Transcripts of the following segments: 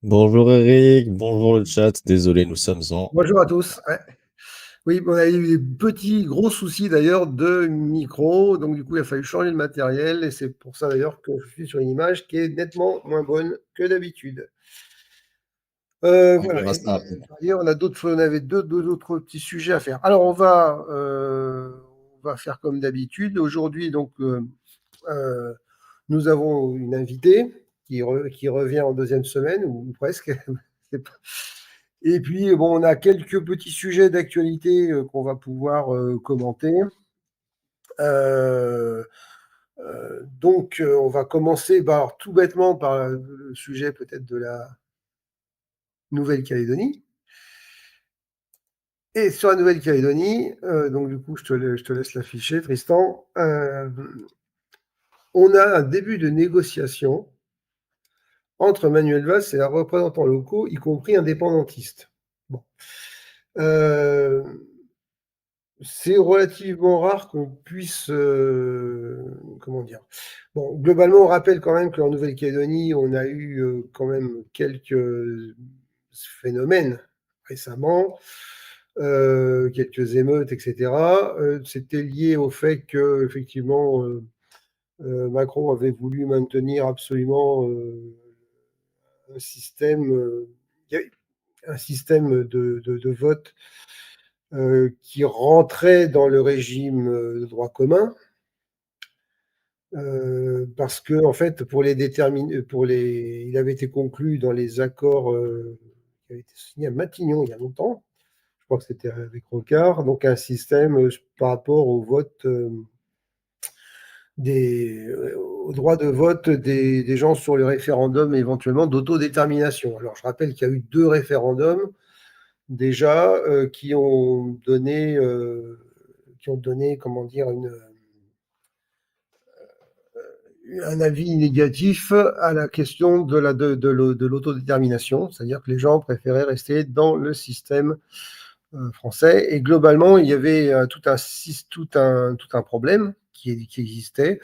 Bonjour Eric, bonjour le chat, désolé, nous sommes en... Bonjour à tous. Ouais. Oui, on a eu des petits gros soucis d'ailleurs de micro, donc du coup il a fallu changer le matériel et c'est pour ça d'ailleurs que je suis sur une image qui est nettement moins bonne que d'habitude. On Voilà. verra Et ça après. d'ailleurs, on avait deux autres petits sujets à faire. Alors on va faire comme d'habitude. Aujourd'hui, donc euh, nous avons une invitée qui revient en deuxième semaine ou presque. C'est pas- Et puis, bon, on a quelques petits sujets d'actualité qu'on va pouvoir commenter. Euh, on va commencer alors, tout bêtement par le sujet peut-être de la Nouvelle-Calédonie. Et sur la Nouvelle-Calédonie, donc du coup, je te laisse l'afficher, Tristan. On a un début de négociation entre Manuel Valls et les représentants locaux, y compris indépendantistes. Bon. Euh, C'est relativement rare qu'on puisse, comment dire? Bon, globalement, on rappelle quand même qu'en Nouvelle-Calédonie, on a eu quand même quelques phénomènes récemment, quelques émeutes, etc. C'était lié au fait que, effectivement, Macron avait voulu maintenir absolument un système, un système de vote qui rentrait dans le régime de droit commun, parce que en fait, il avait été conclu dans les accords qui avaient été signés à Matignon il y a longtemps. Je crois que c'était avec Rocard, donc un système par rapport au vote au droit de vote des gens sur le référendum éventuellement d'autodétermination. Alors je rappelle qu'il y a eu deux référendums déjà qui ont donné, comment dire, un avis négatif à la question de l'autodétermination, c'est-à-dire que les gens préféraient rester dans le système français. Et globalement, il y avait tout un problème qui existait.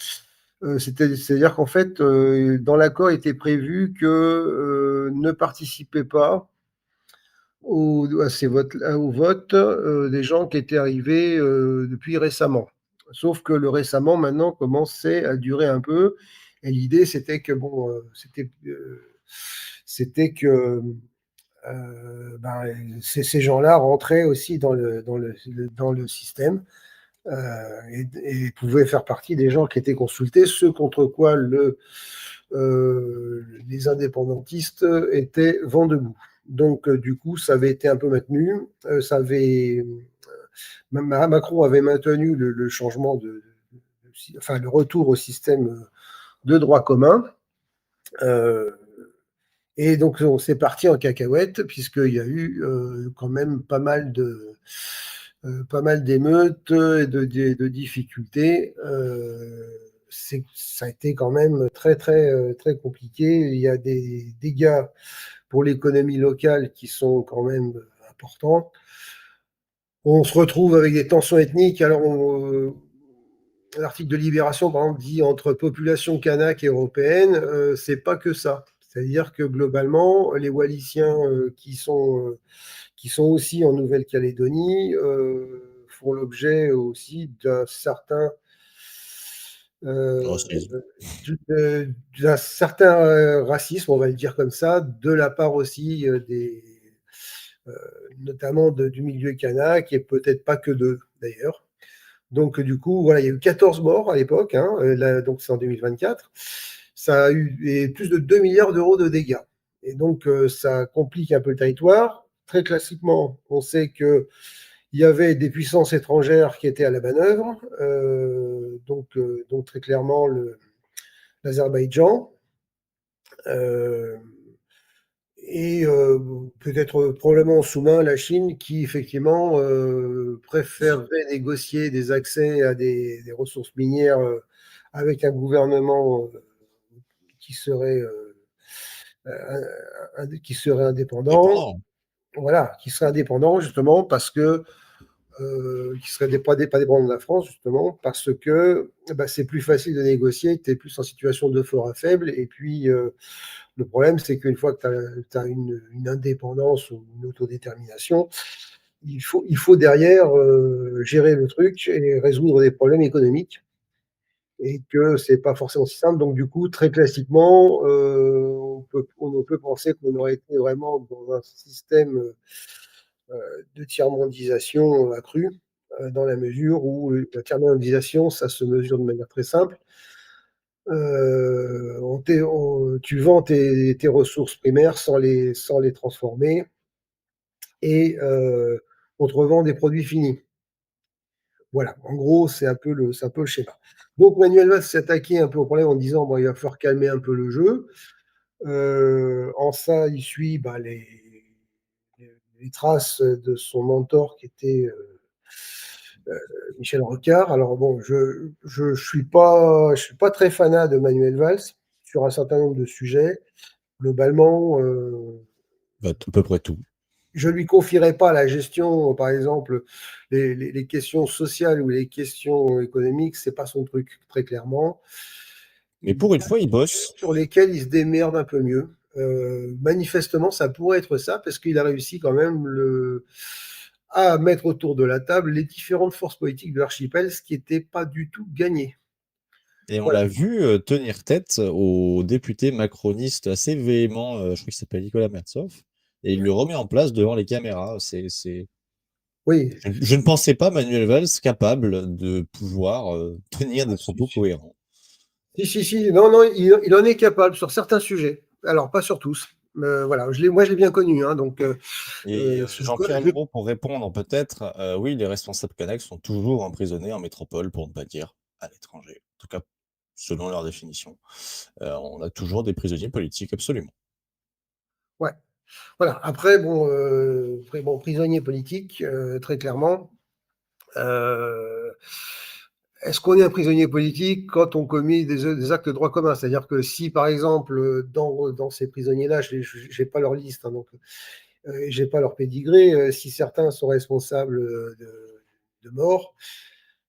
C'est-à-dire qu'en fait, dans l'accord était prévu que ne participaient pas au vote des gens qui étaient arrivés depuis récemment. Sauf que le récemment, maintenant, commençait à durer un peu. Et l'idée, c'était que, bon, c'était que ces gens-là rentraient aussi dans le système et pouvaient faire partie des gens qui étaient consultés, ce contre quoi les indépendantistes étaient vent debout. Donc, du coup, ça avait été un peu maintenu. Macron avait maintenu le changement enfin, le retour au système de droit commun. Euh, et donc, on s'est parti en cacahuète, puisqu'il y a eu quand même pas mal d'émeutes et de difficultés. Ça a été quand même très compliqué. Il y a des dégâts pour l'économie locale qui sont quand même importants. On se retrouve avec des tensions ethniques. Alors, l'article de Libération, par exemple, dit entre population kanak et européenne, c'est pas que ça. C'est-à-dire que globalement, les Wallisiens qui sont aussi en Nouvelle-Calédonie font l'objet aussi Oh, euh, d'un certain racisme, on va le dire comme ça, de la part aussi euh, notamment du milieu kanak, et peut-être pas que d'eux d'ailleurs. Donc, du coup, voilà, il y a eu 14 morts à l'époque, hein, donc c'est en 2024. Ça a eu plus de 2 milliards d'euros de dégâts. Et donc, ça complique un peu le territoire. Très classiquement, on sait qu'il y avait des puissances étrangères qui étaient à la manœuvre. Donc très clairement, l'Azerbaïdjan. Euh, et peut-être probablement en sous-main la Chine qui effectivement préférerait négocier des accès à des ressources minières avec un gouvernement qui serait, qui serait indépendant, dépendant. voilà, qui serait indépendant justement parce que qui serait pas dépendant de la France justement parce que bah, c'est plus facile de négocier, tu es plus en situation de fort à faible et puis Le problème, c'est qu'une fois que tu as une indépendance ou une autodétermination, il faut derrière gérer le truc et résoudre des problèmes économiques. Et que c'est pas forcément si simple. Donc, du coup, très classiquement, on peut penser qu'on aurait été vraiment dans un système de tiers-mondisation accrue, dans la mesure où la tiers-mondisation, ça se mesure de manière très simple. Tu vends tes ressources primaires sans les transformer et on te revend des produits finis. Voilà, en gros, c'est un peu le schéma. Donc Manuel Valls s'est attaqué un peu au problème en disant bon, il va falloir calmer un peu le jeu. En ça, il suit les traces de son mentor qui était Michel Rocard. Alors bon, je suis pas très fanat de Manuel Valls sur un certain nombre de sujets. Globalement, Bah, à peu près tout. je lui confierais pas la gestion, par exemple, les questions sociales ou les questions économiques, c'est pas son truc, très clairement. Mais Il pour une y a fois, il des sujets bosse. sur lesquels il se démerde un peu mieux. Manifestement, ça pourrait être ça, parce qu'il a réussi quand même à mettre autour de la table les différentes forces politiques de l'archipel, ce qui n'était pas du tout gagné. Et on Voilà. l'a vu tenir tête au député macroniste assez véhément, je crois qu'il s'appelle Nicolas Merzoff, et il le remet en place devant les caméras. Oui. Je ne pensais pas Manuel Valls capable de pouvoir tenir des propos cohérents. Si. Non, non, il en est capable sur certains sujets. Alors, pas sur tous. Voilà, moi, je l'ai bien connu. Hein, donc, Et je- Jean-Pierre je- Ayrault, pour répondre peut-être, oui, les responsables Canaques sont toujours emprisonnés en métropole, pour ne pas dire à l'étranger. En tout cas, selon leur définition. On a toujours des prisonniers politiques, absolument. ouais. Voilà. Après, prisonnier politique, très clairement. Euh, Est-ce qu'on est un prisonnier politique quand on commet des actes de droit commun? C'est-à-dire que si, par exemple, dans ces prisonniers-là, je n'ai pas leur liste, hein, donc j'ai pas leur pédigré, si certains sont responsables de mort,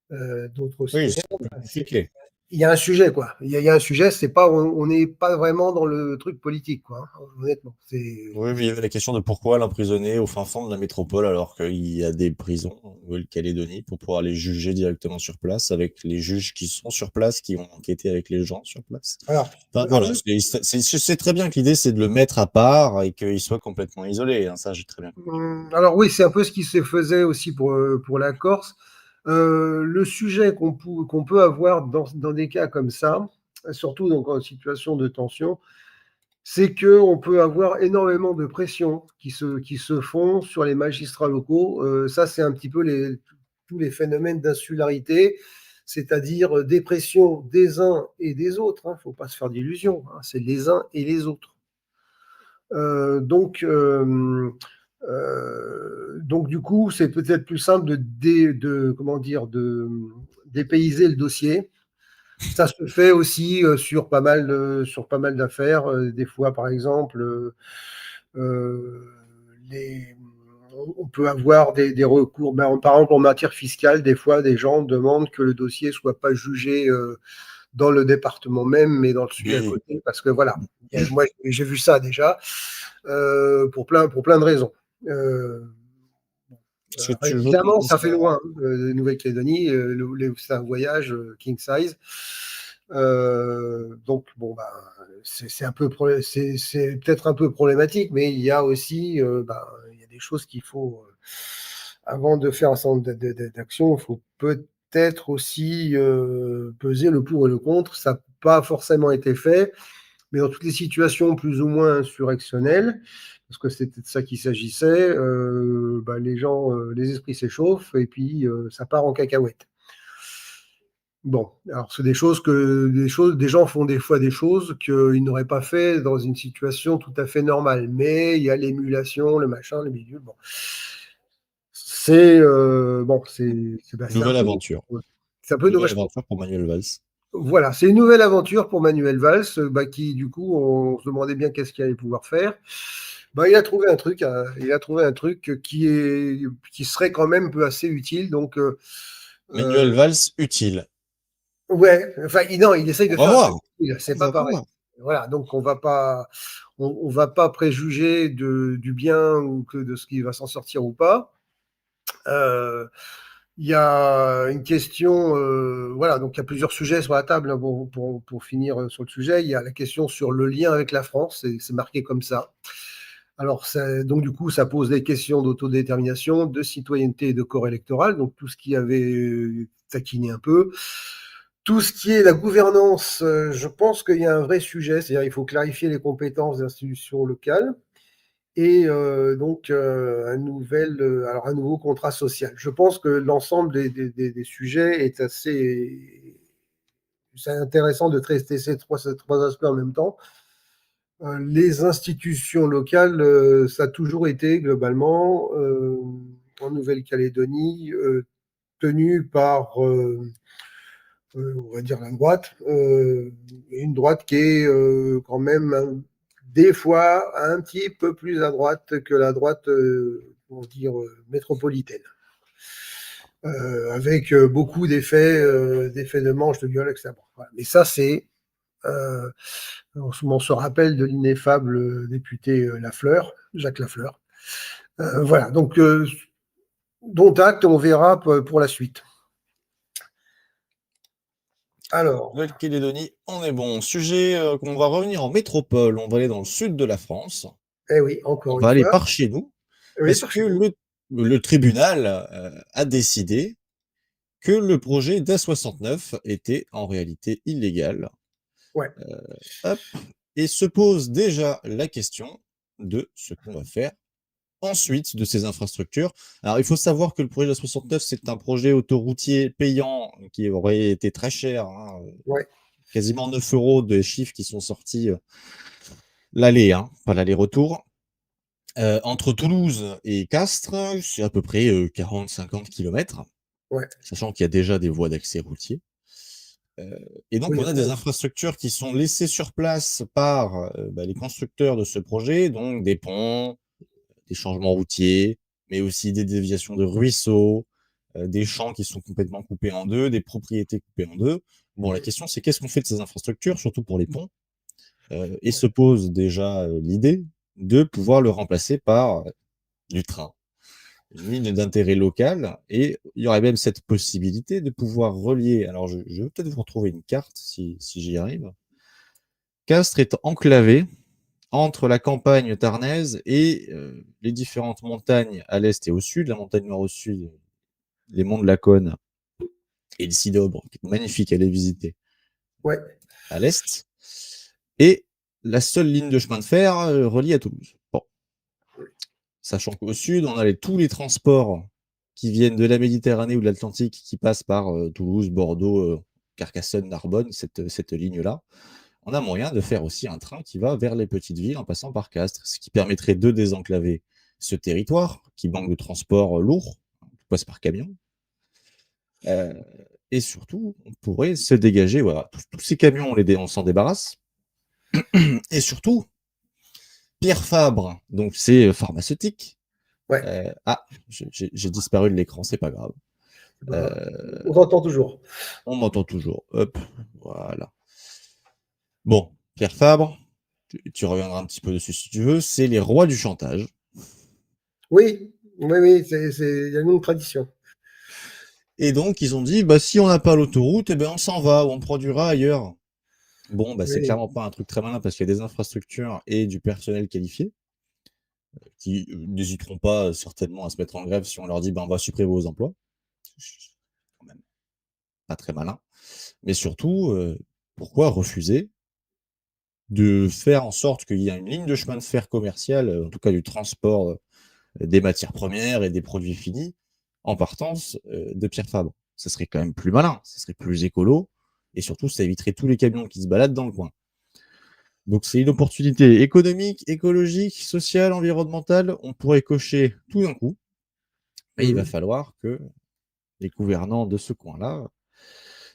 d'autres Oui, aussi. c'est plus compliqué. Il y a un sujet, quoi. Il y a un sujet, c'est pas, on n'est pas vraiment dans le truc politique, quoi, hein, honnêtement. Oui, mais il y avait la question de pourquoi l'emprisonner au fin fond de la métropole alors qu'il y a des prisons en Nouvelle-Calédonie pour pouvoir les juger directement sur place avec les juges qui sont sur place, qui ont enquêté avec les gens sur place. Alors, Enfin, voilà, je sais très bien que l'idée c'est de le mettre à part et qu'il soit complètement isolé. Hein, ça, j'ai très bien compris. alors oui, c'est un peu ce qui se faisait aussi pour la Corse. Le sujet qu'on peut avoir dans des cas comme ça, surtout donc en situation de tension, c'est qu'on peut avoir énormément de pression qui se font sur les magistrats locaux. Ça, c'est un petit peu tous les phénomènes d'insularité, c'est-à-dire des pressions des uns et des autres. Il ne faut pas se faire d'illusions, hein, c'est les uns et les autres. Donc, du coup, c'est peut-être plus simple comment dire, de dépayser le dossier. Ça se fait aussi sur pas mal d'affaires. Des fois, par exemple, les, on peut avoir des recours. Par exemple, en matière fiscale, des fois, des gens demandent que le dossier soit pas jugé dans le département même, mais dans celui à Oui. côté, parce que voilà, moi j'ai vu ça déjà, pour plein de raisons. Est-ce que tu veux qu'on Évidemment, ça dise fait loin, Nouvelle-Calédonie, c'est un voyage king size. Donc, bon, bah, c'est peut-être un peu problématique, mais il y a aussi il y a des choses qu'il faut, avant de faire un certain nombre d'actions, il faut peut-être aussi peser le pour et le contre. Ça n'a pas forcément été fait, mais dans toutes les situations plus ou moins insurrectionnelles, parce que c'était de ça qu'il s'agissait, les esprits s'échauffent et puis ça part en cacahuète. Bon, alors c'est des gens font des fois des choses qu'ils n'auraient pas fait dans une situation tout à fait normale, mais il y a l'émulation, le machin, le bidule. Bon, c'est un nouvelle peu, aventure? c'est un peu Nouvelle dommage. aventure pour Manuel Valls. Voilà, c'est une nouvelle aventure pour Manuel Valls, qui du coup, on se demandait bien qu'est-ce qu'il allait pouvoir faire. Il a trouvé un truc, qui serait quand même peu assez utile. Donc, Manuel euh, Valls utile. ouais, enfin, non, il essaye On de va faire un truc voir. utile, c'est On pas va pareil. voir. Voilà, donc on va pas préjuger du bien ou que de ce qui va s'en sortir ou pas. Il y a une question, voilà, donc il y a plusieurs sujets sur la table, hein, pour finir sur le sujet. Il y a la question sur le lien avec la France, c'est marqué comme ça. Alors, donc du coup, ça pose des questions d'autodétermination, de citoyenneté et de corps électoral, donc tout ce qui avait taquiné un peu. Tout ce qui est la gouvernance, je pense qu'il y a un vrai sujet, c'est-à-dire il faut clarifier les compétences des institutions locales et donc un nouveau contrat social. Je pense que l'ensemble des sujets est assez... C'est intéressant de traiter ces trois aspects en même temps. Les institutions locales, ça a toujours été globalement en Nouvelle-Calédonie tenu par, on va dire, la droite, une droite qui est quand même des fois un petit peu plus à droite que la droite, on va dire, métropolitaine. Avec beaucoup d'effets de manche, de gueule, etc. Voilà. Mais ça, c'est on se rappelle de l'ineffable député Lafleur, Jacques Lafleur. Voilà, donc dont acte, on verra pour la suite. Alors, Nouvelle-Calédonie, on est bon. Sujet qu'on va revenir en métropole. On va aller dans le sud de la France. eh oui, On encore une va aller fois, par chez nous oui, parce par que chez nous. le tribunal a décidé que le projet d'A69 était en réalité illégal. Ouais. Hop, et se pose déjà la question de ce qu'on va faire ensuite de ces infrastructures. Alors, il faut savoir que le projet d'A69, c'est un projet autoroutier payant qui aurait été très cher, hein, Ouais. quasiment 9 euros des chiffres qui sont sortis l'aller, hein, pas l'aller-retour. Entre Toulouse et Castres, c'est à peu près 40-50 km, Ouais. sachant qu'il y a déjà des voies d'accès routiers. Et donc, Oui, on a des infrastructures qui sont laissées sur place par les constructeurs de ce projet, donc des ponts, des changements routiers, mais aussi des déviations de ruisseaux, des champs qui sont complètement coupés en deux, des propriétés coupées en deux. Bon, la question, c'est qu'est-ce qu'on fait de ces infrastructures, surtout pour les ponts, et se pose déjà l'idée de pouvoir le remplacer par du train, une ligne d'intérêt local, et il y aurait même cette possibilité de pouvoir relier. Alors, je vais peut-être vous retrouver une carte si j'y arrive. Castres est enclavé entre la campagne tarnaise et les différentes montagnes à l'est et au sud, la montagne noire au sud, les monts de la Cône et le Cidobre, qui est magnifique à aller visiter ouais. à l'est, et la seule ligne de chemin de fer reliée à Toulouse. Bon, sachant qu'au sud, on a tous les transports qui viennent de la Méditerranée ou de l'Atlantique qui passent par Toulouse, Bordeaux, Carcassonne, Narbonne, cette ligne-là. On a moyen de faire aussi un train qui va vers les petites villes en passant par Castres, ce qui permettrait de désenclaver ce territoire qui manque de transport lourd, qui passe par camion. Et surtout, on pourrait se dégager, voilà, tous ces camions, on s'en débarrasse. Et surtout, Pierre Fabre, donc c'est pharmaceutique. Ouais. J'ai disparu de l'écran, c'est pas grave. On s'entend toujours. On m'entend toujours. Hop, voilà. Bon, Pierre Fabre, tu reviendras un petit peu dessus si tu veux, c'est les rois du chantage. Oui, oui, oui, il y a une longue tradition. Et donc, ils ont dit, bah, si on n'a pas l'autoroute, eh ben, on s'en va, ou on produira ailleurs. Bon, bah, c'est Oui, clairement pas un truc très malin parce qu'il y a des infrastructures et du personnel qualifié qui n'hésiteront pas certainement à se mettre en grève si on leur dit, bah, on va supprimer vos emplois. C'est quand même pas très malin. Mais surtout, pourquoi refuser de faire en sorte qu'il y ait une ligne de chemin de fer commercial, en tout cas du transport des matières premières et des produits finis, en partance de Pierre Fabre. Ça serait quand même plus malin, ça serait plus écolo, et surtout, ça éviterait tous les camions qui se baladent dans le coin. Donc, c'est une opportunité économique, écologique, sociale, environnementale. On pourrait cocher tout d'un coup, mais il va falloir que les gouvernants de ce coin-là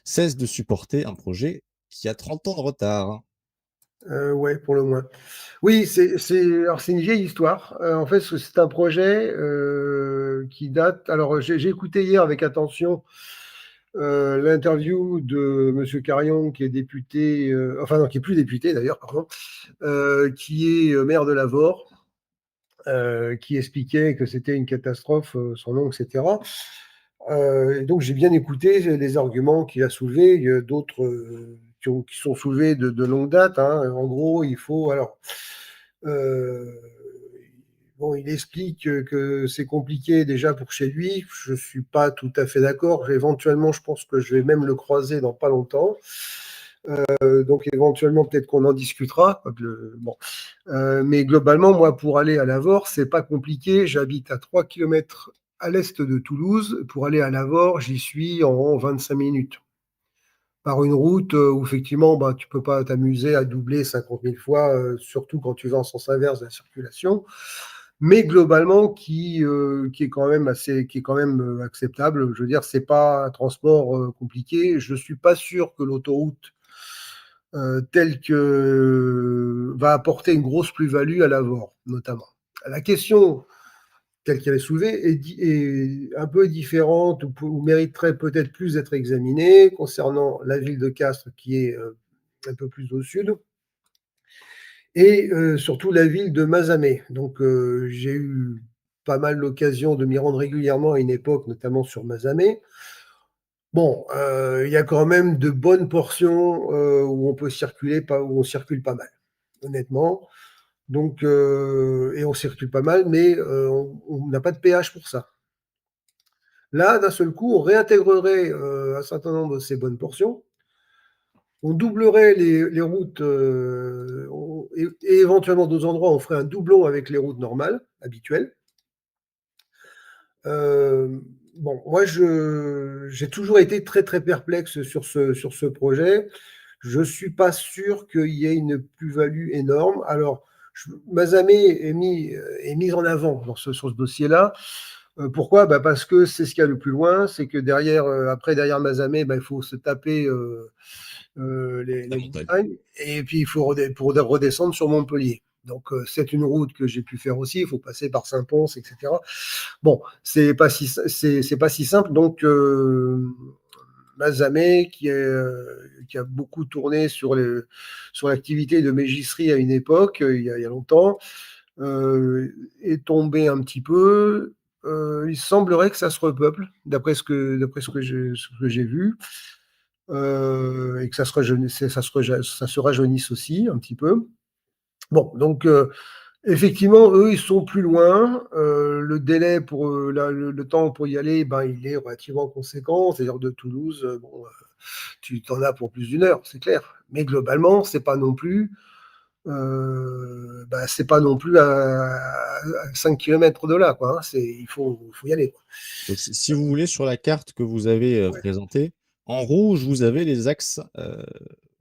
cessent de supporter un projet qui a 30 ans de retard. ouais, pour le moins. Oui, alors c'est une vieille histoire. En fait, c'est un projet qui date. Alors, j'ai écouté hier avec attention l'interview de M. Carion, qui est député, enfin non, qui est plus député d'ailleurs, pardon, qui est maire de Lavore, qui expliquait que c'était une catastrophe, son nom, etc. Et donc j'ai bien écouté les arguments qu'il a soulevés, il y a d'autres qui sont soulevés de longue date, hein. En gros, il faut alors bon, il explique que c'est compliqué déjà pour chez lui. Je ne suis pas tout à fait d'accord. Éventuellement, je pense que je vais même le croiser dans pas longtemps. Donc éventuellement, peut-être qu'on en discutera. Bon. Mais globalement, moi, pour aller à Lavore, c'est pas compliqué. J'habite à 3 kilomètres à l'est de Toulouse. Pour aller à Lavore, j'y suis en 25 minutes. Par une route où effectivement, bah, tu peux pas t'amuser à doubler 50 000 fois, surtout quand tu vas en sens inverse de la circulation, mais globalement qui est quand même acceptable. Je veux dire, c'est pas un transport compliqué. Je suis pas sûr que l'autoroute telle que va apporter une grosse plus-value à Lavore, notamment. La question telle qu'elle est soulevée est un peu différente ou mériterait peut-être plus d'être examinée concernant la ville de Castres qui est un peu plus au sud et surtout la ville de Mazamet. Donc j'ai eu pas mal l'occasion de m'y rendre régulièrement à une époque, notamment sur Mazamet. Bon, il y a quand même de bonnes portions où on peut circuler, où on circule pas mal, honnêtement. Donc, et on circule pas mal, mais on n'a pas de péage pour ça. Là, d'un seul coup, on réintégrerait un certain nombre de ces bonnes portions. On doublerait les routes et éventuellement d'autres endroits, on ferait un doublon avec les routes normales, habituelles. Bon, moi, j'ai toujours été très, très perplexe sur ce projet. Je ne suis pas sûr qu'il y ait une plus-value énorme. Alors, Mazamet est mise en avant sur ce dossier-là. Pourquoi? Bah parce que c'est ce qu'il y a le plus loin, c'est que derrière Mazamet, bah, il faut se taper La les montagne. montagnes, et puis il faut pour redescendre sur Montpellier. Donc c'est une route que j'ai pu faire aussi, il faut passer par Saint-Pons, etc. Bon, c'est pas si simple. Donc Mazamet, qui a beaucoup tourné sur l'activité de mégisserie à une époque, il y a longtemps, est tombé un petit peu. Il semblerait que ça se repeuple, d'après ce que j'ai vu, et que ça se rajeunisse aussi un petit peu. Bon, donc effectivement, eux, ils sont plus loin. Le délai pour le temps pour y aller, ben, il est relativement conséquent. C'est-à-dire de Toulouse, bon, tu t'en as pour plus d'une heure, c'est clair. Mais globalement, c'est pas non plus à 5 km de là, quoi, hein. Il faut y aller, quoi. Donc, si vous voulez, sur la carte que vous avez Ouais. présentée, en rouge, vous avez les axes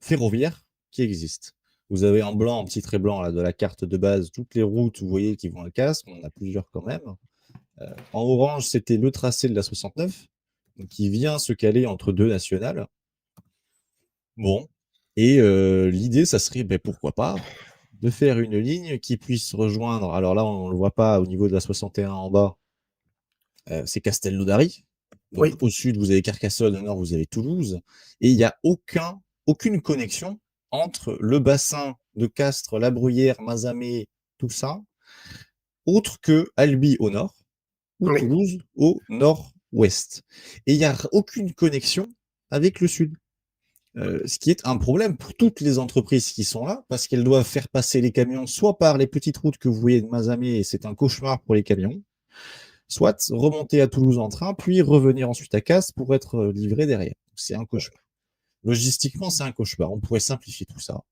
ferroviaires qui existent. Vous avez en blanc, en petit trait blanc là, de la carte de base, toutes les routes, vous voyez, qui vont à Castres. On en a plusieurs quand même. En orange, c'était le tracé de la 69, donc qui vient se caler entre deux nationales. Bon. Et l'idée, ça serait, ben, pourquoi pas, de faire une ligne qui puisse rejoindre. Alors là, on ne le voit pas au niveau de la 61 en bas, c'est Castelnaudary. Donc Oui, au sud, vous avez Carcassonne, au nord, vous avez Toulouse. Et il n'y a aucune connexion entre le bassin de Castres, la Bruyère, Mazamet, tout ça, autre que Albi au nord ou oui. Toulouse au nord-ouest. Et il n'y a aucune connexion avec le sud. Ce qui est un problème pour toutes les entreprises qui sont là, parce qu'elles doivent faire passer les camions soit par les petites routes que vous voyez de Mazamet, et c'est un cauchemar pour les camions, soit remonter à Toulouse en train, puis revenir ensuite à Castres pour être livré derrière. C'est un cauchemar. Logistiquement, c'est un cauchemar. On pourrait simplifier tout ça.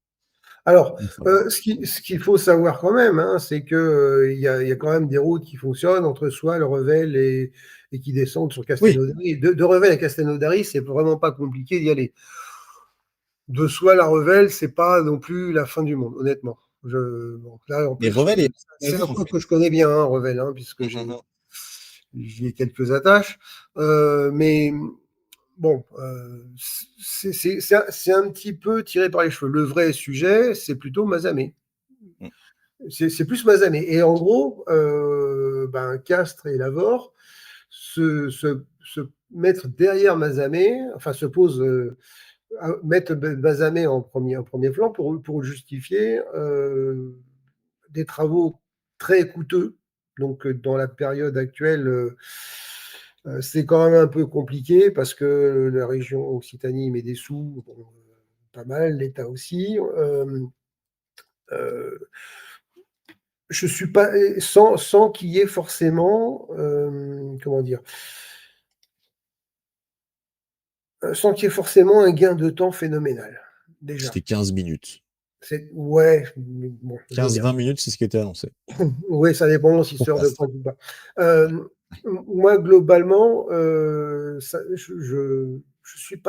Alors, Enfin, bon. ce qu'il faut savoir quand même, hein, c'est que il y a quand même des routes qui fonctionnent entre Soie, Revel et qui descendent sur Oui, Castelnaudary. De Revel à Castelnaudary, c'est vraiment pas compliqué d'y aller. De Soie à Revel, c'est pas non plus la fin du monde, honnêtement. Bon, là, en mais plus, Revel est c'est basé un en coin fait. que je connais bien, hein, Revel, hein, puisque j'y ai quelques attaches. Mais bon, c'est un petit peu tiré par les cheveux. Le vrai sujet, c'est plutôt Mazamet. C'est plus Mazamet. Et en gros, ben, Castres et Lavore se mettre derrière Mazamet, enfin se pose, mettre Mazamet en premier plan pour justifier des travaux très coûteux. Donc, dans la période actuelle, c'est quand même un peu compliqué parce que la région Occitanie met des sous, bon, pas mal, l'État aussi. Je suis pas sans qu'il y ait forcément, comment dire, sans qu'il y ait forcément un gain de temps phénoménal. Déjà, C'était 15 minutes. ouais, bon, je veux bien. 15-20 minutes, c'est ce qui était annoncé. Oui, ça dépend si Pour sort de Castres. pointe ou pas. Moi, globalement, je suis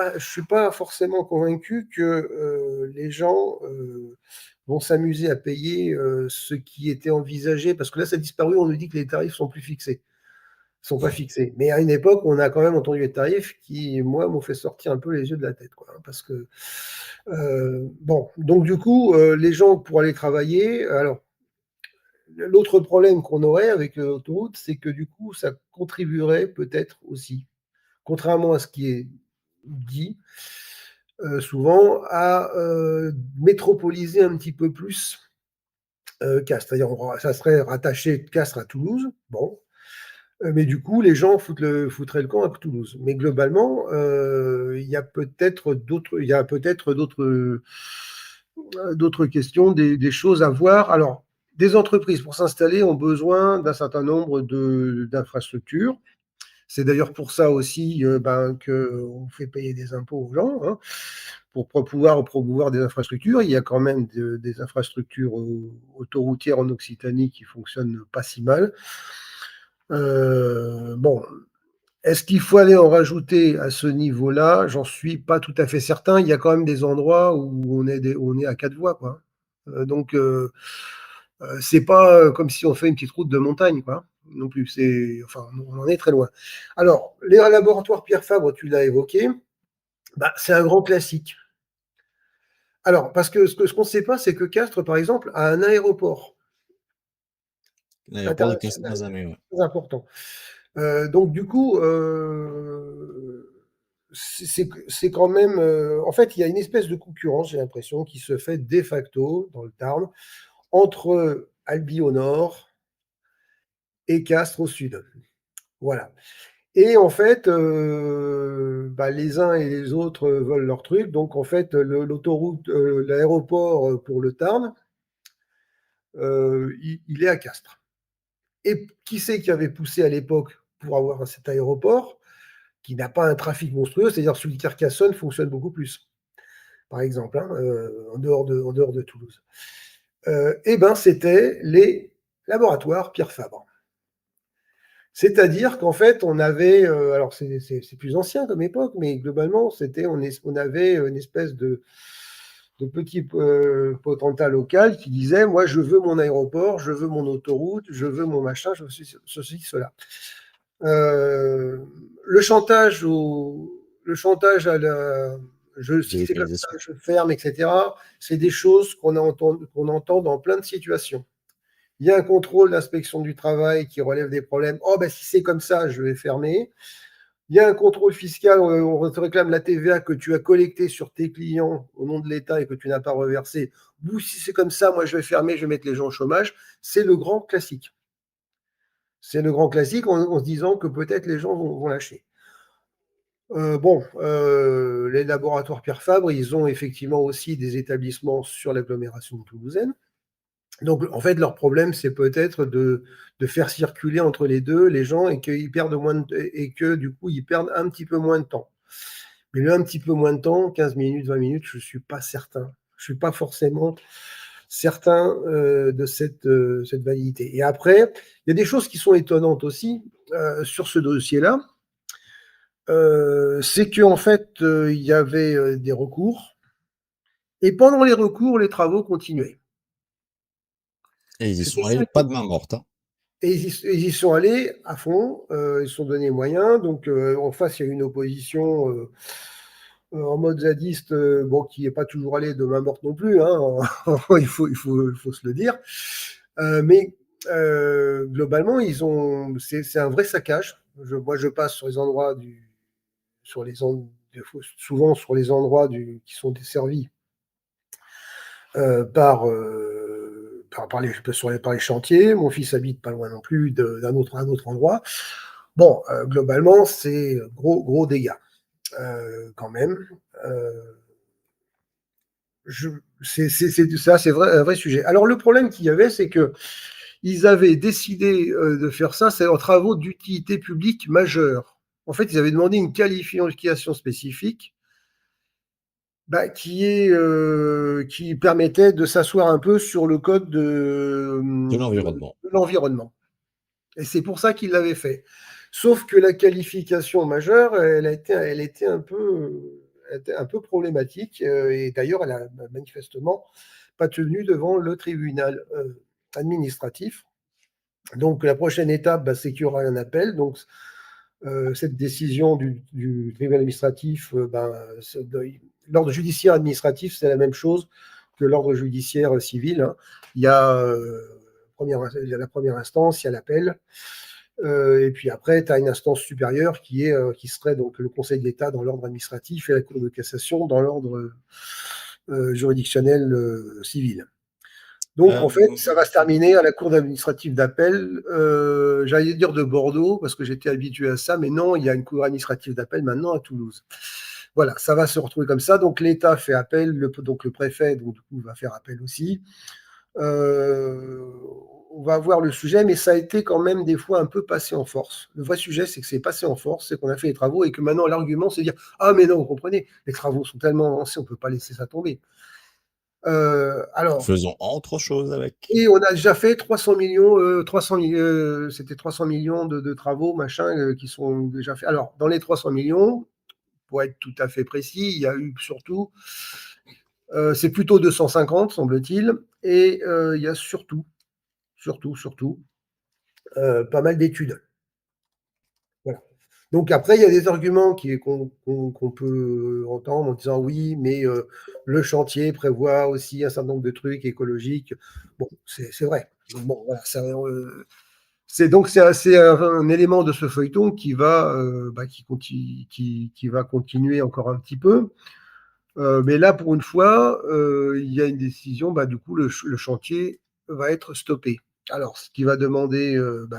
pas forcément convaincu que les gens vont s'amuser à payer ce qui était envisagé, parce que là, ça a disparu. On nous dit que les tarifs sont plus fixés, sont pas fixés. Mais à une époque, on a quand même entendu les tarifs qui, moi, m'ont fait sortir un peu les yeux de la tête, quoi, hein, parce que bon, donc du coup, les gens pour aller travailler, alors. L'autre problème qu'on aurait avec l'autoroute, c'est que du coup, ça contribuerait peut-être aussi, contrairement à ce qui est dit souvent, à métropoliser un petit peu plus Castres. C'est-à-dire, ça serait rattaché Castres à Toulouse. Bon, mais du coup, les gens foutraient le camp à Toulouse. Mais globalement, il y a peut-être d'autres questions, des choses à voir. Alors, des entreprises pour s'installer ont besoin d'un certain nombre d'infrastructures. C'est d'ailleurs pour ça aussi qu'on fait payer des impôts aux gens, hein, pour pouvoir promouvoir des infrastructures. Il y a quand même des infrastructures autoroutières en Occitanie qui fonctionnent pas si mal. Bon, est-ce qu'il faut aller en rajouter à ce niveau-là? J'en suis pas tout à fait certain. Il y a quand même des endroits où on est à quatre voies, quoi. Donc, c'est pas comme si on fait une petite route de montagne, quoi. Non plus. Enfin, on en est très loin. Alors, les laboratoires Pierre Fabre, tu l'as évoqué, bah, c'est un grand classique. Alors, parce que ce qu'on ne sait pas, c'est que Castres, par exemple, a un aéroport L'aéroport de international Castres-Mazamet, ouais. très important. Donc, du coup, c'est quand même. En fait, il y a une espèce de concurrence, j'ai l'impression, qui se fait de facto dans le Tarn entre Albi au nord et Castres au sud. Voilà. Et en fait, les uns et les autres veulent leur truc. Donc, en fait, l'autoroute, l'aéroport pour le Tarn, il est à Castres. Et qui c'est qui avait poussé à l'époque pour avoir cet aéroport qui n'a pas un trafic monstrueux, c'est-à-dire celui de Carcassonne fonctionne beaucoup plus, par exemple, hein, en dehors de Toulouse. Eh ben, c'était les laboratoires Pierre Fabre. C'est-à-dire qu'en fait, on avait, alors c'est plus ancien comme époque, mais globalement, on avait une espèce de petit potentat local qui disait, moi, je veux mon aéroport, je veux mon autoroute, je veux mon machin, je veux ceci, cela. Le chantage le chantage à la, si c'est comme ça, Délocalisation. je ferme, etc. C'est des choses qu'on entend dans plein de situations. Il y a un contrôle d'inspection du travail qui relève des problèmes. Oh, ben si c'est comme ça, je vais fermer. Il y a un contrôle fiscal, on te réclame la TVA que tu as collectée sur tes clients au nom de l'État et que tu n'as pas reversée. Ou si c'est comme ça, moi je vais fermer, je vais mettre les gens au chômage. C'est le grand classique. C'est le grand classique en se disant que peut-être les gens vont lâcher. Les laboratoires Pierre Fabre, ils ont effectivement aussi des établissements sur l'agglomération toulousaine. Donc, en fait, leur problème, c'est peut-être de faire circuler entre les deux les gens et qu'ils perdent et que du coup, ils perdent un petit peu moins de temps. Mais le un petit peu moins de temps, 15 minutes, 20 minutes, je ne suis pas certain. Je ne suis pas forcément certain de cette validité. Et après, il y a des choses qui sont étonnantes aussi sur ce dossier-là. C'est qu'en fait, il y avait des recours. Et pendant les recours, les travaux continuaient. Et ils y C'était sont ça allés pas de main morte, hein. Et ils y sont allés à fond, ils se sont donné moyens. Donc, en face, il y a une opposition en mode zadiste, bon, qui n'est pas toujours allée de main morte non plus, hein, il faut se le dire. Mais globalement, c'est un vrai saccage. Moi, je passe sur les endroits souvent sur les endroits qui sont desservis par les chantiers. Mon fils habite pas loin non plus d'un autre endroit. Bon, globalement, c'est gros dégâts quand même. C'est un vrai sujet. Alors le problème qu'il y avait, c'est que ils avaient décidé de faire ça, c'est en travaux d'utilité publique majeure. En fait, ils avaient demandé une qualification spécifique qui permettait de s'asseoir un peu sur le code De l'environnement. de l'environnement. Et c'est pour ça qu'ils l'avaient fait. Sauf que la qualification majeure, elle était un peu problématique. Et d'ailleurs, elle a manifestement pas tenu devant le tribunal administratif. Donc la prochaine étape, c'est qu'il y aura un appel. Donc cette décision du tribunal administratif, l'ordre judiciaire administratif, c'est la même chose que l'ordre judiciaire civil. Hein. Il y a la première instance, il y a l'appel. Et puis après, tu as une instance supérieure qui serait donc le Conseil d'État dans l'ordre administratif et la Cour de cassation dans l'ordre juridictionnel civil. Donc, en fait, ça va se terminer à la Cour administrative d'appel, j'allais dire de Bordeaux, parce que j'étais habitué à ça, mais non, il y a une Cour administrative d'appel maintenant à Toulouse. Voilà, ça va se retrouver comme ça. Donc, l'État fait appel, donc le préfet, donc, du coup, va faire appel aussi. On va voir le sujet, mais ça a été quand même des fois un peu passé en force. Le vrai sujet, c'est que c'est passé en force, c'est qu'on a fait les travaux et que maintenant l'argument, c'est de dire ah mais non, vous comprenez, les travaux sont tellement avancés, on ne peut pas laisser ça tomber. Alors, Faisons autre chose avec. et on a déjà fait 300 millions, c'était 300 millions de travaux, machin, qui sont déjà faits. Alors, dans les 300 millions, pour être tout à fait précis, il y a eu surtout, c'est plutôt 250, semble-t-il, et il y a surtout, pas mal d'études. Voilà. Donc après, il y a des arguments qu'on peut entendre en disant oui, mais le chantier prévoit aussi un certain nombre de trucs écologiques. Bon, c'est vrai. Bon, voilà, c'est un élément de ce feuilleton qui va continuer encore un petit peu. Mais là, pour une fois, il y a une décision, du coup, le chantier va être stoppé. Alors, ce qui va demander,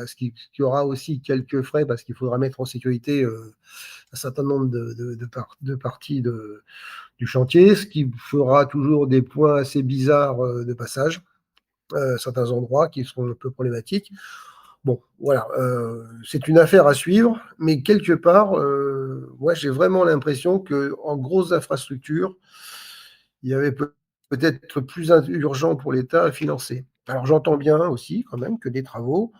ce qui aura aussi quelques frais, parce qu'il faudra mettre en sécurité un certain nombre de parties du chantier, ce qui fera toujours des points assez bizarres de passage, certains endroits qui seront un peu problématiques. Bon, voilà, c'est une affaire à suivre, mais quelque part, moi j'ai vraiment l'impression qu'en grosses infrastructures, il y avait peut-être plus urgent pour l'État à financer. Alors j'entends bien aussi quand même que des travaux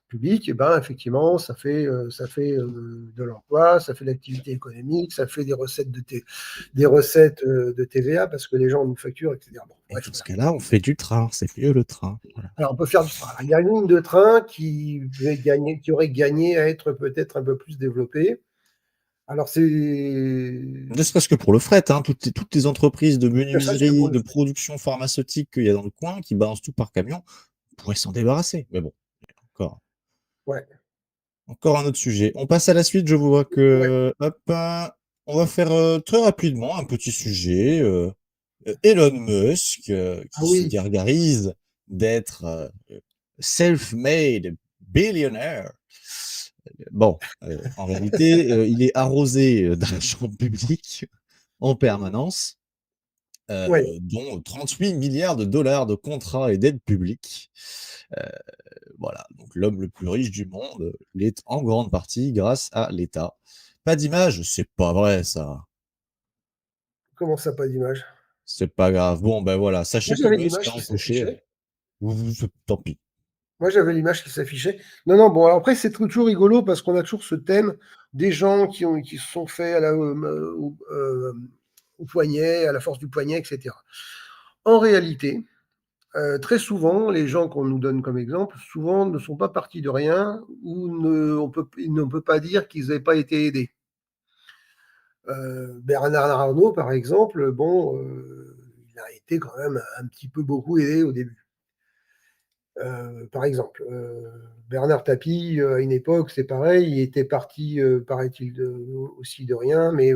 publics, effectivement, ça fait de l'emploi, ça fait de l'activité économique, ça fait des recettes de TVA parce que les gens nous facturent, etc. Bon, Et bref, dans ce voilà. cas-là, on fait du train. C'est mieux le train. Voilà. Alors on peut faire du train. Il y a une ligne de train qui aurait gagné à être peut-être un peu plus développée. Alors c'est Ne serait-ce que pour le fret, hein, toutes les entreprises de ne serait-ce que pour menuiserie, le de production pharmaceutique qu'il y a dans le coin, qui balancent tout par camion, on pourrait s'en débarrasser. Mais bon, encore, ouais. encore un autre sujet. On passe à la suite. Je vois Ouais. que, hop, on va faire très rapidement un petit sujet. Elon Musk, Ah qui se oui, gargarise d'être self-made billionaire. Bon, en réalité, il est arrosé d'argent public en permanence, ouais. dont 38 milliards de dollars de contrats et d'aides publiques. Euh, voilà, donc l'homme le plus riche du monde l'est en grande partie grâce à l'État. Pas d'image, c'est pas vrai ça. Comment ça, pas d'image? C'est pas grave. Bon, ben voilà, Moi sachez que j'avais Musk l'image a qui empoché. s'affichait. Tant pis. Moi j'avais l'image qui s'affichait. Non, non, bon, alors après c'est toujours rigolo parce qu'on a toujours ce thème des gens qui se sont faits au poignet, à la force du poignet, etc. En réalité, très souvent, les gens qu'on nous donne comme exemple, souvent ne sont pas partis de rien ou il ne peut pas dire qu'ils n'avaient pas été aidés. Bernard Arnault, par exemple, bon, il a été quand même un petit peu beaucoup aidé au début. Par exemple, Bernard Tapie, à une époque, c'est pareil, il était parti, paraît-il, aussi de rien, mais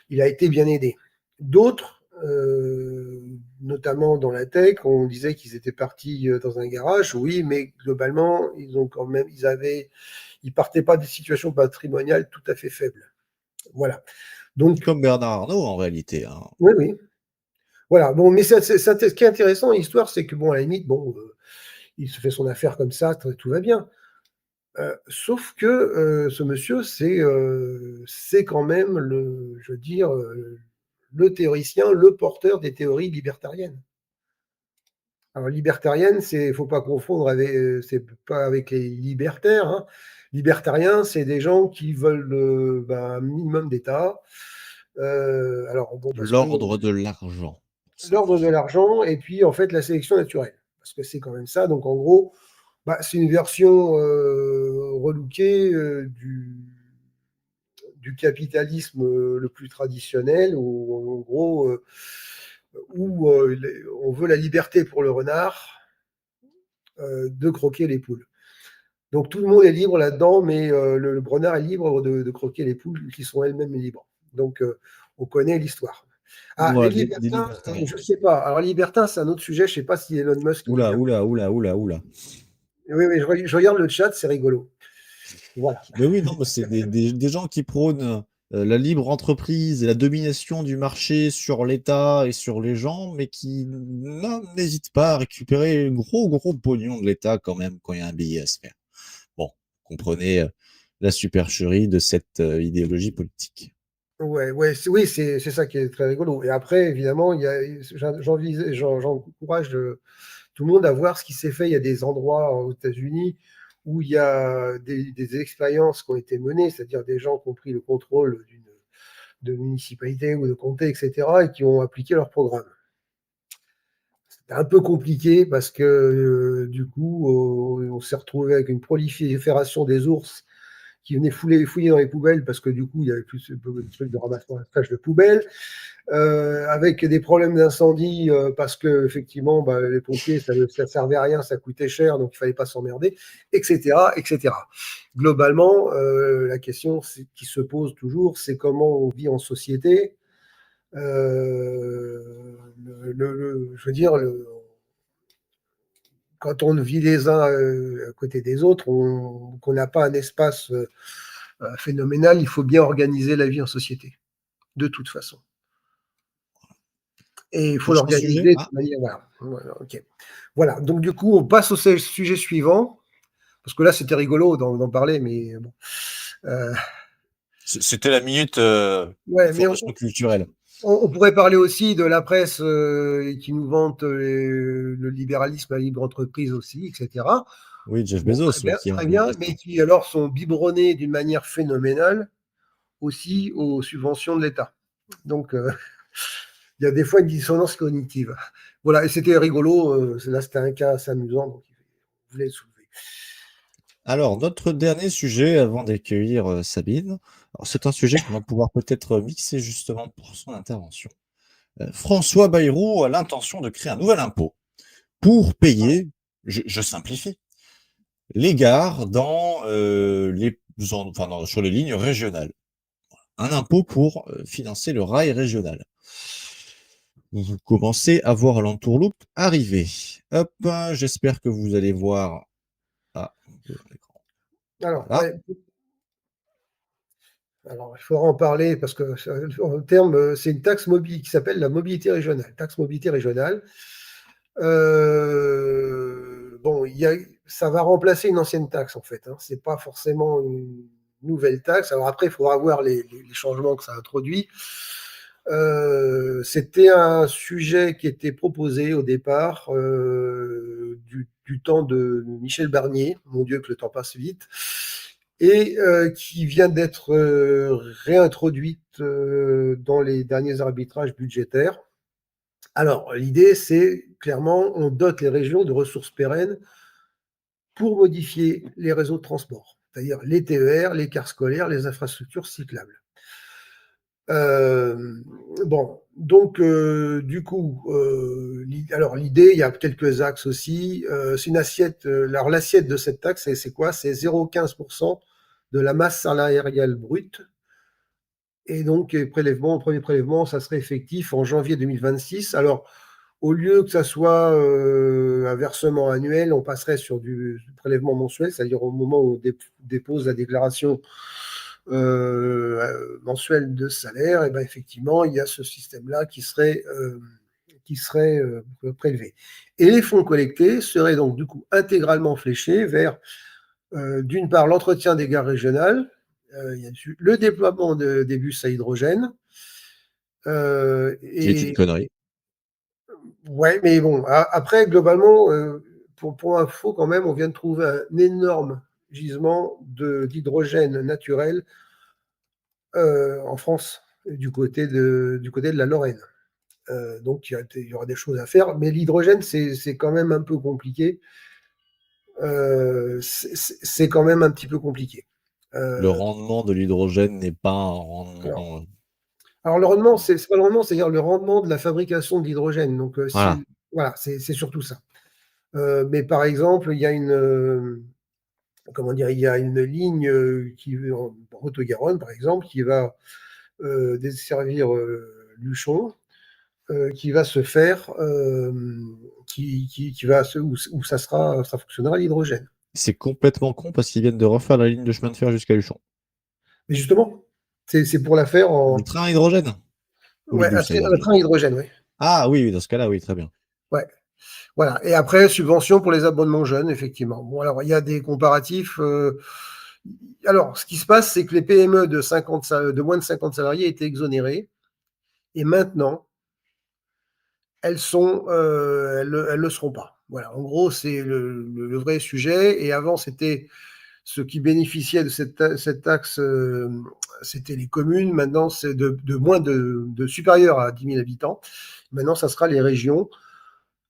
il a été bien aidé. D'autres, notamment dans la tech, on disait qu'ils étaient partis dans un garage, oui, mais globalement, ils partaient pas des situations patrimoniales tout à fait faibles. Voilà. Donc, Comme Bernard Arnault, en réalité, hein. oui, oui. Voilà. Bon, mais ce qui est intéressant dans l'histoire, c'est que, bon, à la limite, bon, il se fait son affaire comme ça, tout va bien. Sauf que ce monsieur, c'est quand même je veux dire, le théoricien, le porteur des théories libertariennes. Alors libertarienne, faut pas confondre avec, c'est pas avec les libertaires, hein. Libertariens, c'est des gens qui veulent un minimum d'État. Alors bon, parce que L'ordre de l'argent, pour l'ordre de simplifier. l'argent et puis en fait la sélection naturelle, parce que c'est quand même ça. Donc en gros, c'est une version relookée du capitalisme le plus traditionnel, où en gros, où on veut la liberté pour le renard de croquer les poules. Donc tout le monde est libre là-dedans, mais le renard est libre de croquer les poules qui sont elles-mêmes libres. Donc on connaît l'histoire. Ah, les Voilà, des libertins, libertariens. je ne sais pas. Alors, les libertins, c'est un autre sujet. Je ne sais pas si Elon Musk y est Oula, bien. oula, oula, oula, oula. Oui, oui, je regarde le chat, c'est rigolo. Voilà. Mais oui, non, mais c'est des gens qui prônent la libre entreprise et la domination du marché sur l'État et sur les gens, mais qui n'hésitent pas à récupérer gros, gros pognon de l'État quand même quand il y a un billet à se faire. Bon, comprenez la supercherie de cette idéologie politique. Ouais, ouais, oui, c'est ça qui est très rigolo. Et après, évidemment, j'encourage tout le monde à voir ce qui s'est fait. Il y a des endroits aux États-Unis où il y a des expériences qui ont été menées, c'est-à-dire des gens qui ont pris le contrôle de municipalité ou de comté, etc., et qui ont appliqué leur programme. C'était un peu compliqué parce que du coup, on s'est retrouvé avec une prolifération des ours qui venaient fouiller dans les poubelles parce que du coup, il y avait plus de trucs de ramassage de poubelles, avec des problèmes d'incendie parce que effectivement, les pompiers, ça servait à rien, ça coûtait cher, donc il fallait pas s'emmerder, etc., etc. Globalement, la question qui se pose toujours, c'est comment on vit en société. Je veux dire, quand on vit les uns à côté des autres, qu'on n'a pas un espace phénoménal, il faut bien organiser la vie en société, de toute façon. Et il faut Prochain sujet? l'organiser de Ah, manière. Voilà. Voilà, ok. Voilà. Donc, du coup, on passe au sujet suivant, parce que là, c'était rigolo d'en parler, mais bon. c'était la minute Ouais, mais information culturelle. on pourrait parler aussi de la presse qui nous vante le libéralisme, la libre entreprise aussi, etc. Oui, Jeff Bon, Bezos, oui, qui est en très bien, mais question. qui alors sont biberonnés d'une manière phénoménale aussi aux subventions de l'État. Donc, il y a des fois une dissonance cognitive. Voilà, et c'était rigolo. Là, c'était un cas assez amusant, donc je voulais le soulever. Alors, notre dernier sujet avant d'accueillir Sabine. Alors, c'est un sujet qu'on va pouvoir peut-être mixer justement pour son intervention. François Bayrou a l'intention de créer un nouvel impôt pour payer, je simplifie, les gares dans sur les lignes régionales. Un impôt pour financer le rail régional. Vous commencez à voir l'entourloupe arriver. Hop, j'espère que vous allez voir. Ah, l'écran. Alors, Voilà. ouais, alors, il faudra en parler parce que en terme, c'est une taxe mobile qui s'appelle la mobilité régionale. Taxe mobilité régionale. Bon, ça va remplacer une ancienne taxe en fait. Hein. C'est pas forcément une nouvelle taxe. Alors après, il faudra voir les changements que ça introduit. C'était un sujet qui était proposé au départ du temps de Michel Barnier, mon Dieu que le temps passe vite, et qui vient d'être réintroduite dans les derniers arbitrages budgétaires. Alors, l'idée, c'est clairement, on dote les régions de ressources pérennes pour modifier les réseaux de transport, c'est-à-dire les TER, les cars scolaires, les infrastructures cyclables. Bon, donc du coup, alors l'idée, il y a quelques axes aussi. C'est une assiette. Alors l'assiette de cette taxe, c'est quoi? C'est 0,15% de la masse salariale brute. Et donc, premier prélèvement, ça serait effectif en janvier 2026. Alors, au lieu que ça soit un versement annuel, on passerait sur du prélèvement mensuel, c'est-à-dire au moment où on dépose la déclaration mensuelle de salaire, et ben effectivement, il y a ce système-là qui serait prélevé. Et les fonds collectés seraient donc du coup intégralement fléchés vers, d'une part, l'entretien des gares régionales, le déploiement des bus à hydrogène, qui est une et connerie. ouais, mais bon, après, globalement, pour info, quand même, on vient de trouver un énorme gisement d'hydrogène naturel en France, du côté de la Lorraine. Donc, il y aura des choses à faire, mais l'hydrogène, c'est quand même un peu compliqué. C'est quand même un petit peu compliqué. Le Euh, rendement de l'hydrogène n'est pas un alors, rendement. alors, le rendement, c'est pas le rendement, c'est-à-dire le rendement de la fabrication de l'hydrogène. Donc, Voilà. voilà, c'est surtout ça. Mais par exemple, il y a comment dire, il y a une ligne qui en Haute-Garonne, par exemple, qui va desservir Luchon, qui va se faire, qui va où ça fonctionnera à l'hydrogène. C'est complètement con parce qu'ils viennent de refaire la ligne de chemin de fer jusqu'à Luchon. Mais justement, c'est pour la faire Le train à hydrogène? Ou le ouais, bus à un hydrogène? train hydrogène, oui. Ah oui, oui, dans ce cas-là, oui, très bien. Ouais. Voilà. Et après, subvention pour les abonnements jeunes, effectivement. Bon, alors, il y a des comparatifs. Alors, ce qui se passe, c'est que les PME de moins de 50 salariés étaient exonérées. Et maintenant, elles le seront pas. Voilà. En gros, c'est le vrai sujet. Et avant, c'était ceux qui bénéficiaient de cette taxe, c'était les communes. Maintenant, c'est de moins de supérieur à 10 000 habitants. Maintenant, ça sera les régions.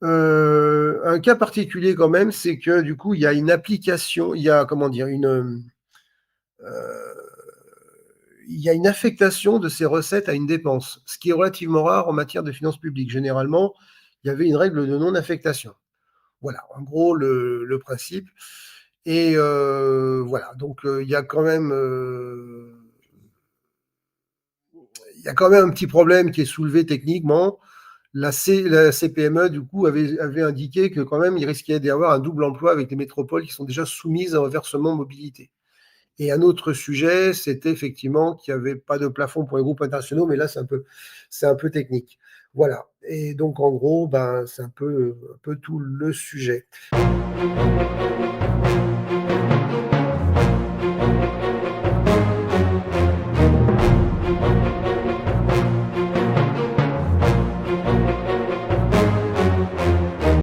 Un cas particulier quand même, c'est que du coup, il y a une application, il y a comment dire, euh, il y a une affectation de ces recettes à une dépense, ce qui est relativement rare en matière de finances publiques. Généralement, il y avait une règle de non-affectation. Voilà, en gros, le principe. Et voilà, donc il y a quand même un petit problème qui est soulevé techniquement. La CPME, du coup, avait indiqué que quand même, il risquait d'y avoir un double emploi avec des métropoles qui sont déjà soumises à un versement mobilité. Et un autre sujet, c'était effectivement qu'il n'y avait pas de plafond pour les groupes internationaux, mais là, c'est un peu technique. Voilà. Et donc, en gros, ben, c'est un peu tout le sujet.